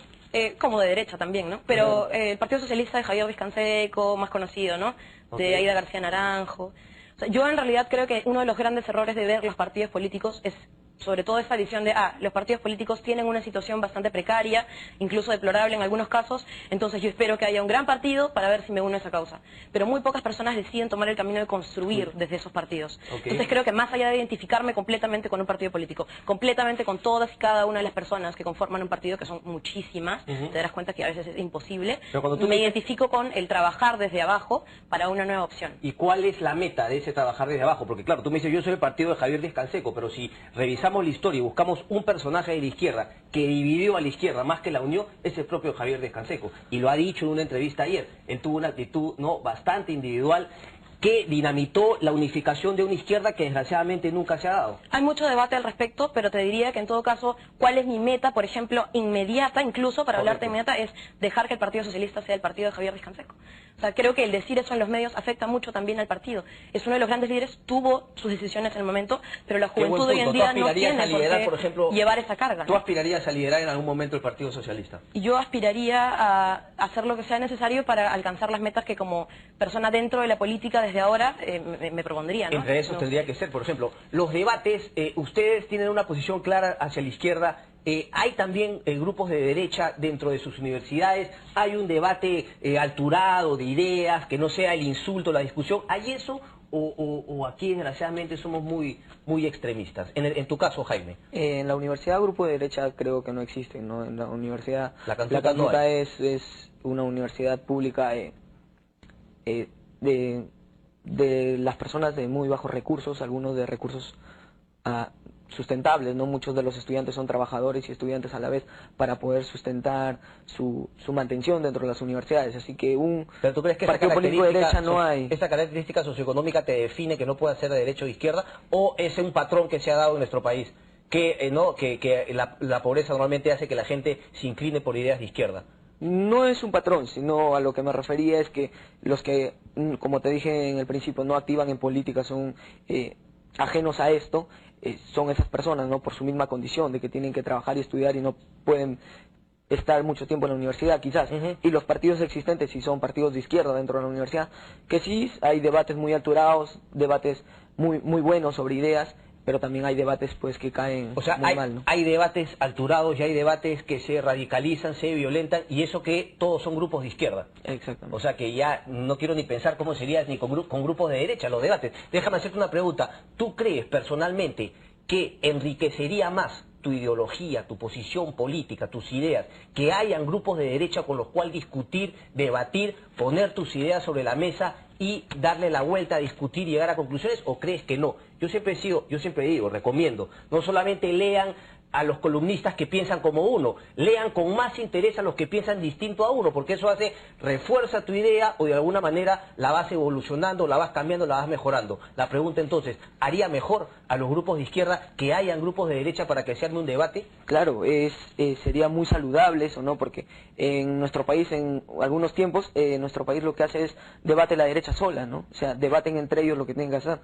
Como de derecha también, ¿no? Pero el Partido Socialista de Javier Vizcanseco, más conocido, ¿no? De Aida García Naranjo. O sea, yo en realidad creo que uno de los grandes errores de ver los partidos políticos es sobre todo esa visión de, los partidos políticos tienen una situación bastante precaria, incluso deplorable en algunos casos, entonces yo espero que haya un gran partido para ver si me uno a esa causa. Pero muy pocas personas deciden tomar el camino de construir desde esos partidos. Entonces creo que más allá de identificarme completamente con un partido político, completamente con todas y cada una de las personas que conforman un partido, que son muchísimas, te darás cuenta que a veces es imposible, me identifico con el trabajar desde abajo para una nueva opción. ¿Y cuál es la meta de ese trabajar desde abajo? Porque claro, tú me dices, yo soy el partido de Javier Vizcanseco, pero si revisamos la historia y buscamos un personaje de la izquierda que dividió a la izquierda más que la unió, es el propio Javier Vizcanseco. Y lo ha dicho en una entrevista ayer. Él tuvo una actitud bastante individual que dinamitó la unificación de una izquierda que desgraciadamente nunca se ha dado. Hay mucho debate al respecto, pero te diría que en todo caso, ¿cuál es mi meta, por ejemplo, inmediata, incluso para hablarte inmediata, es dejar que el Partido Socialista sea el partido de Javier Vizcanseco? O sea, creo que el decir eso en los medios afecta mucho también al partido. Es uno de los grandes líderes, tuvo sus decisiones en el momento, pero la juventud hoy en día no tiene por qué llevar esa carga. ¿Tú aspirarías a liderar en algún momento el Partido Socialista? Yo aspiraría a hacer lo que sea necesario para alcanzar las metas que como persona dentro de la política desde ahora me propondría, ¿no? Entre esos tendría que ser, por ejemplo, los debates, ustedes tienen una posición clara hacia la izquierda. Hay también grupos de derecha dentro de sus universidades, hay un debate alturado de ideas, que no sea el insulto, la discusión. ¿Hay eso o aquí desgraciadamente somos muy extremistas? En tu caso, Jaime. En la universidad grupo de derecha creo que no existen, ¿no? En la universidad la Católica es una universidad pública de las personas de muy bajos recursos, algunos de recursos sustentables, ¿no? Muchos de los estudiantes son trabajadores y estudiantes a la vez para poder sustentar su mantención dentro de las universidades, así que ¿Pero tú crees que partido político de derecha no hay? ¿Esa característica socioeconómica te define que no pueda ser de derecha o de izquierda, o es un patrón que se ha dado en nuestro país, que la pobreza normalmente hace que la gente se incline por ideas de izquierda? No es un patrón, sino a lo que me refería es que los que, como te dije en el principio, no activan en política, son ajenos a esto, son esas personas, ¿no? Por su misma condición de que tienen que trabajar y estudiar y no pueden estar mucho tiempo en la universidad, quizás. Y los partidos existentes, si son partidos de izquierda dentro de la universidad, que sí hay debates muy alturados, debates muy buenos sobre ideas, pero también hay debates pues que caen muy mal, ¿no? Hay debates alturados y hay debates que se radicalizan, se violentan, y eso que todos son grupos de izquierda. Exactamente. O sea que ya no quiero ni pensar cómo sería ni con grupos de derecha los debates. Déjame hacerte una pregunta. ¿Tú crees personalmente que enriquecería más tu ideología, tu posición política, tus ideas, que hayan grupos de derecha con los cuales discutir, debatir, poner tus ideas sobre la mesa y darle la vuelta a discutir y llegar a conclusiones, o crees que no? Yo siempre digo, recomiendo, no solamente lean a los columnistas que piensan como uno, lean con más interés a los que piensan distinto a uno, porque eso refuerza tu idea o de alguna manera la vas evolucionando, la vas cambiando, la vas mejorando. La pregunta entonces, ¿haría mejor a los grupos de izquierda que hayan grupos de derecha para que se arme un debate? Claro, sería muy saludable eso, ¿no? Porque en nuestro país, en algunos tiempos, nuestro país lo que hace es debate la derecha sola, ¿no? O sea, debaten entre ellos lo que tienen que hacer.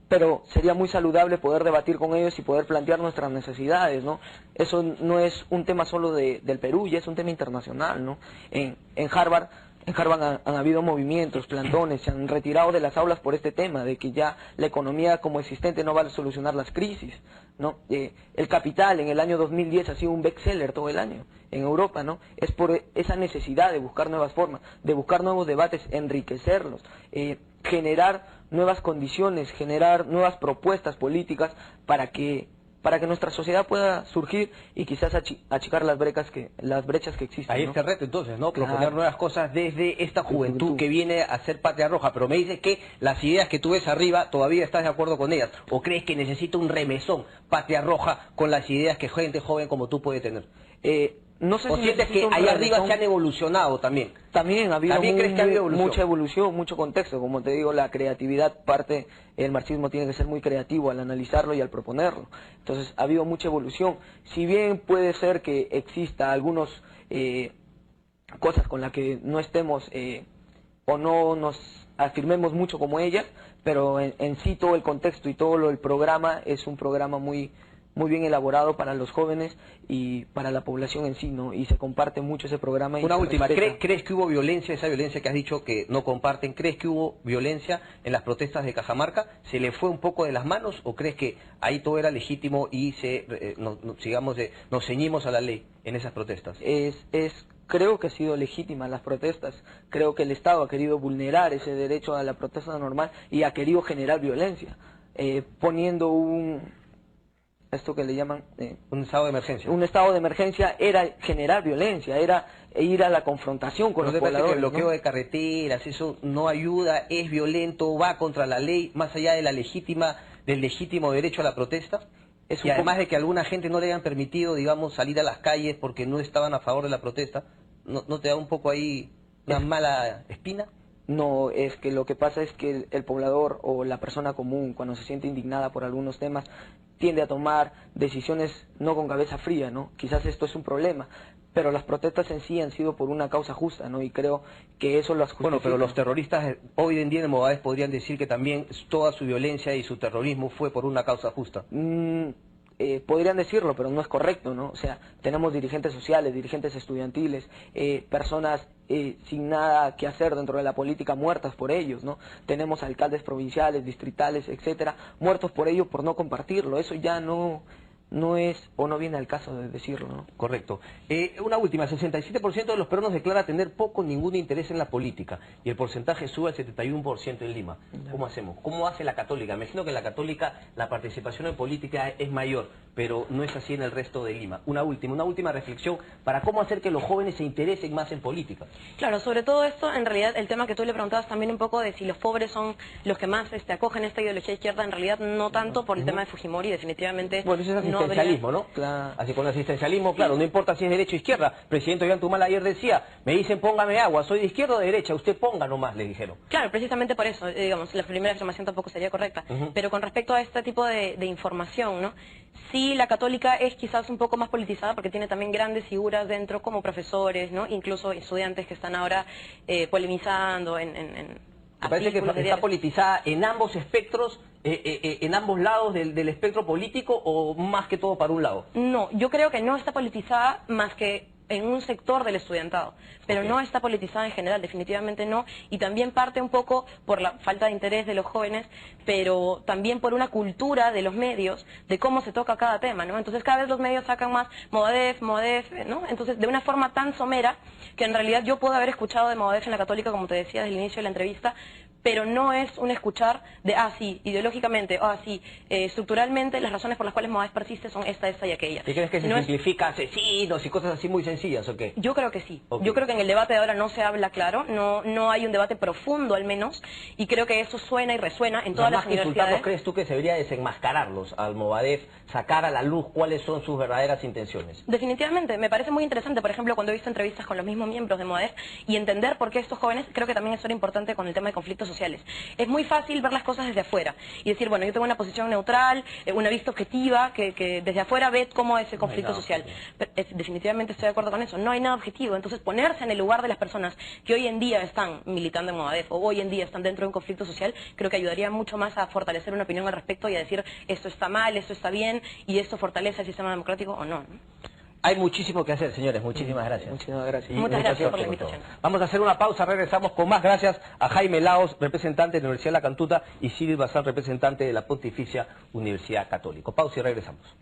Pero sería muy saludable poder debatir con ellos y poder plantear nuestras necesidades, ¿no? Eso no es un tema solo del Perú, ya es un tema internacional, ¿no? En Harvard han habido movimientos, plantones, se han retirado de las aulas por este tema, de que ya la economía como existente no va a solucionar las crisis, ¿no? El Capital en el año 2010 ha sido un bestseller todo el año en Europa, ¿no? Es por esa necesidad de buscar nuevas formas, de buscar nuevos debates, enriquecerlos, generar nuevas condiciones, generar nuevas propuestas políticas para que nuestra sociedad pueda surgir y quizás achicar las brechas que existen. Ahí ¿no? está el reto entonces, ¿no? Claro. Proponer nuevas cosas desde esta juventud que viene a ser Patria Roja. Pero me dices que las ideas que tú ves arriba, ¿todavía estás de acuerdo con ellas? ¿O crees que necesita un remesón Patria Roja con las ideas que gente joven como tú puede tener? No sé ¿O si sientes que allá arriba se han evolucionado también? También ha habido ¿Crees que ha habido evolución? mucha evolución, mucho contexto. Como te digo, la creatividad el marxismo tiene que ser muy creativo al analizarlo y al proponerlo. Entonces ha habido mucha evolución. Si bien puede ser que exista algunas cosas con las que no estemos o no nos afirmemos mucho como ellas, pero en sí todo el contexto y todo el programa es un programa muy bien elaborado para los jóvenes y para la población en sí, ¿no? Y se comparte mucho ese programa. Una última, ¿crees que hubo violencia, esa violencia que has dicho que no comparten? ¿Crees que hubo violencia en las protestas de Cajamarca? ¿Se le fue un poco de las manos o crees que ahí todo era legítimo y nos ceñimos a la ley en esas protestas? Creo que ha sido legítima las protestas. Creo que el Estado ha querido vulnerar ese derecho a la protesta normal y ha querido generar violencia, poniendo esto que le llaman un estado de emergencia. Un estado de emergencia era generar violencia, era ir a la confrontación con los pobladores. El bloqueo de carreteras, eso no ayuda, es violento, va contra la ley, más allá de del legítimo derecho a la protesta. Y además de que a alguna gente no le hayan permitido, digamos, salir a las calles porque no estaban a favor de la protesta, ¿no te da un poco ahí una mala espina? No, es que lo que pasa es que el poblador o la persona común, cuando se siente indignada por algunos temas, tiende a tomar decisiones no con cabeza fría, ¿no? Quizás esto es un problema, pero las protestas en sí han sido por una causa justa, ¿no? Y creo que eso las justifica. Bueno, pero los terroristas hoy en día en Movadef podrían decir que también toda su violencia y su terrorismo fue por una causa justa. Podrían decirlo, pero no es correcto, ¿no? O sea, tenemos dirigentes sociales, dirigentes estudiantiles, personas sin nada que hacer dentro de la política muertas por ellos, ¿no? Tenemos alcaldes provinciales, distritales, etcétera, muertos por ello por no compartirlo. Eso ya no es o no viene al caso de decirlo, ¿no? Correcto. Una última, 67% de los peruanos declara tener poco o ningún interés en la política y el porcentaje sube al 71% en Lima. ¿Cómo hacemos? ¿Cómo hace la Católica? Me imagino que en la Católica la participación en política es mayor, pero no es así en el resto de Lima. Una última reflexión para cómo hacer que los jóvenes se interesen más en política. Claro, sobre todo esto, en realidad, el tema que tú le preguntabas también un poco de si los pobres son los que más acogen esta ideología izquierda, en realidad no tanto por el tema de Fujimori, definitivamente. Bueno, eso es asistencialismo, ¿no? Claro. Así con el asistencialismo, claro, no importa si es derecha o izquierda. Presidente Ollanta ayer decía, me dicen póngame agua, soy de izquierda o de derecha, usted ponga nomás, le dijeron. Claro, precisamente por eso, digamos, la primera afirmación tampoco sería correcta. Pero con respecto a este tipo de información, ¿no? Sí, la Católica es quizás un poco más politizada porque tiene también grandes figuras dentro como profesores, ¿no? Incluso estudiantes que están ahora polemizando ¿Te parece que está politizada en ambos espectros, en ambos lados del espectro político o más que todo para un lado? No, yo creo que no está politizada más que en un sector del estudiantado, pero no está politizada en general, definitivamente no, y también parte un poco por la falta de interés de los jóvenes, pero también por una cultura de los medios, de cómo se toca cada tema, ¿no? Entonces cada vez los medios sacan más Movadef, ¿no? Entonces de una forma tan somera que en realidad yo puedo haber escuchado de Movadef en la Católica, como te decía desde el inicio de la entrevista, pero no es un escuchar de, sí, ideológicamente, sí, estructuralmente las razones por las cuales Movadef persiste son esta y aquella. ¿Y crees que se simplifica asesinos y cosas así muy sencillas o qué? Yo creo que sí. Okay. Yo creo que en el debate de ahora no se habla claro, no hay un debate profundo al menos, y creo que eso suena y resuena en todas las universidades. ¿Crees tú que se debería desenmascararlos al Movadef, sacar a la luz cuáles son sus verdaderas intenciones? Definitivamente, me parece muy interesante, por ejemplo, cuando he visto entrevistas con los mismos miembros de Movadef y entender por qué estos jóvenes, creo que también eso era importante con el tema de conflictos sociales. Es muy fácil ver las cosas desde afuera y decir, bueno, yo tengo una posición neutral, una vista objetiva, que desde afuera ve cómo es el conflicto social. Pero, definitivamente estoy de acuerdo con eso, no hay nada objetivo. Entonces ponerse en el lugar de las personas que hoy en día están militando en Movadef o hoy en día están dentro de un conflicto social, creo que ayudaría mucho más a fortalecer una opinión al respecto y a decir esto está mal, esto está bien y esto fortalece el sistema democrático o no, ¿no? Hay muchísimo que hacer, señores. Muchísimas gracias. Muchísimas gracias. Muchas gracias por la invitación. Vamos a hacer una pausa, regresamos con más. Gracias a Jaime Laos, representante de la Universidad de La Cantuta, y Cyril Bazán, representante de la Pontificia Universidad Católica. Pausa y regresamos.